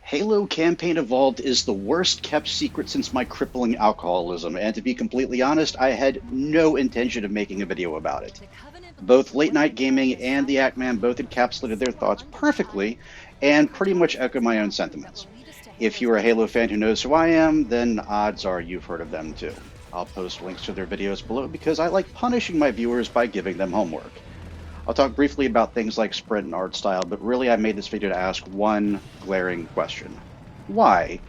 Halo Campaign Evolved is the worst kept secret since my crippling alcoholism, and to be completely honest, I had no intention of making a video about it. Both Late Night Gaming and the Act-Man both encapsulated their thoughts perfectly and pretty much echoed my own sentiments. If you're a Halo fan who knows who I am, then odds are you've heard of them too. I'll post links to their videos below because I like punishing my viewers by giving them homework. I'll talk briefly about things like sprint and art style, but really I made this video to ask one glaring question. Why?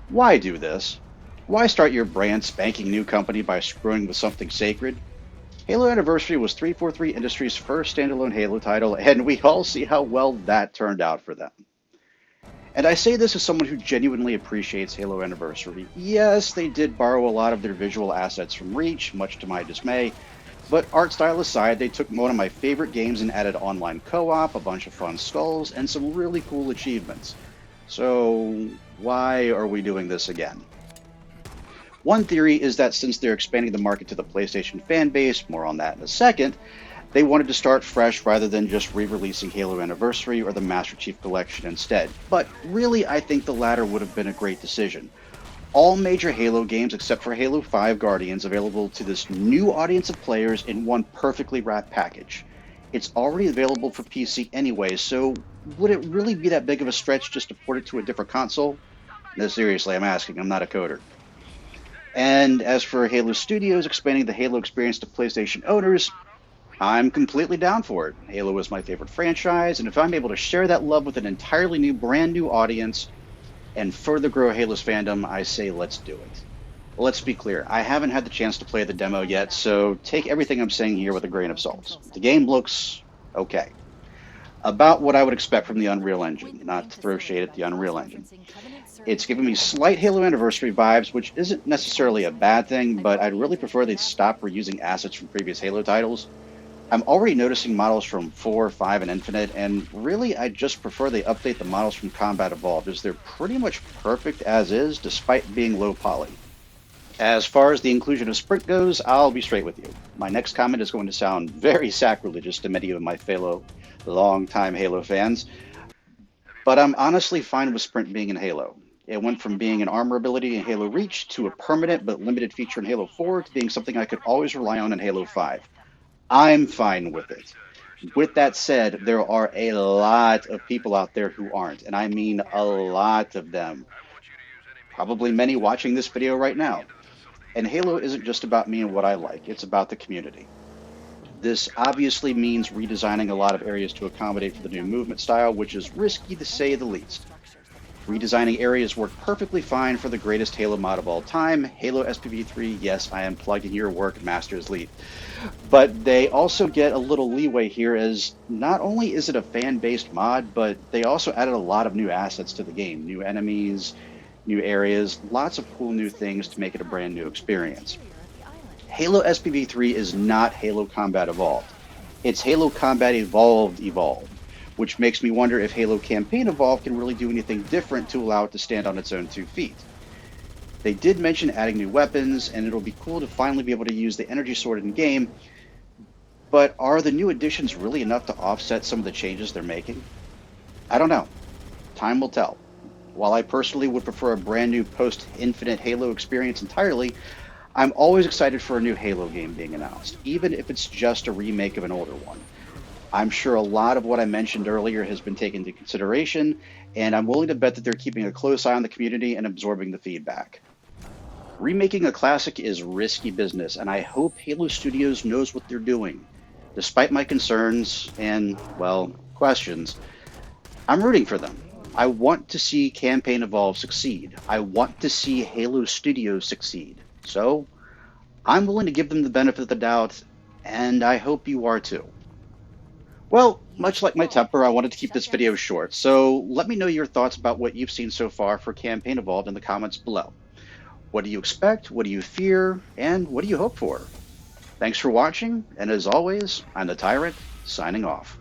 Why do this? Why start your brand spanking new company by screwing with something sacred? Halo Anniversary was 343 Industries' first standalone Halo title, and we all see how well that turned out for them. And I say this as someone who genuinely appreciates Halo Anniversary. Yes, they did borrow a lot of their visual assets from Reach, much to my dismay, but art style aside, they took one of my favorite games and added online co-op, a bunch of fun skulls, and some really cool achievements. So why are we doing this again? One theory is that since they're expanding the market to the PlayStation fan base, more on that in a second, they wanted to start fresh rather than just re-releasing Halo Anniversary or the Master Chief Collection instead. But really, I think the latter would have been a great decision. All major Halo games except for Halo 5 Guardians available to this new audience of players in one perfectly wrapped package. It's already available for PC anyway, so would it really be that big of a stretch just to port it to a different console? No, seriously, I'm asking, I'm not a coder. And as for Halo Studios expanding the Halo experience to PlayStation owners, I'm completely down for it. Halo is my favorite franchise, and if I'm able to share that love with an entirely new, brand new audience, and further grow Halo's fandom, I say let's do it. Let's be clear, I haven't had the chance to play the demo yet, so take everything I'm saying here with a grain of salt. The game looks okay. About what I would expect from the Unreal Engine, not to throw shade at the Unreal Engine. It's giving me slight Halo Anniversary vibes, which isn't necessarily a bad thing, but I'd really prefer they'd stop reusing assets from previous Halo titles. I'm already noticing models from 4, 5, and Infinite, and really I just prefer they update the models from Combat Evolved, as they're pretty much perfect as is, despite being low poly. As far as the inclusion of Sprint goes, I'll be straight with you. My next comment is going to sound very sacrilegious to many of my fellow long-time Halo fans, but I'm honestly fine with Sprint being in Halo. It went from being an armor ability in Halo Reach to a permanent but limited feature in Halo 4 to being something I could always rely on in Halo 5. I'm fine with it. With that said, there are a lot of people out there who aren't, and I mean a lot of them. Probably many watching this video right now. And Halo isn't just about me and what I like, it's about the community. This obviously means redesigning a lot of areas to accommodate for the new movement style, which is risky to say the least. Redesigning areas work perfectly fine for the greatest Halo mod of all time, Halo SPV3. Yes, I am plugging your work, Master's Lead. But they also get a little leeway here, as not only is it a fan-based mod, but they also added a lot of new assets to the game. New enemies, new areas, lots of cool new things to make it a brand new experience. Halo SPV3 is not Halo Combat Evolved. It's Halo Combat Evolved, which makes me wonder if Halo Campaign Evolved can really do anything different to allow it to stand on its own 2 feet. They did mention adding new weapons, and it'll be cool to finally be able to use the energy sword in game, but are the new additions really enough to offset some of the changes they're making? I don't know. Time will tell. While I personally would prefer a brand new post-Infinite Halo experience entirely, I'm always excited for a new Halo game being announced, even if it's just a remake of an older one. I'm sure a lot of what I mentioned earlier has been taken into consideration, and I'm willing to bet that they're keeping a close eye on the community and absorbing the feedback. Remaking a classic is risky business, and I hope Halo Studios knows what they're doing. Despite my concerns and, well, questions, I'm rooting for them. I want to see Campaign Evolve succeed. I want to see Halo Studios succeed. So, I'm willing to give them the benefit of the doubt, and I hope you are too. Well, much like my temper, I wanted to keep this video short, so let me know your thoughts about what you've seen so far for Campaign Evolved in the comments below. What do you expect? What do you fear? And what do you hope for? Thanks for watching, and as always, I'm the Tyrant, signing off.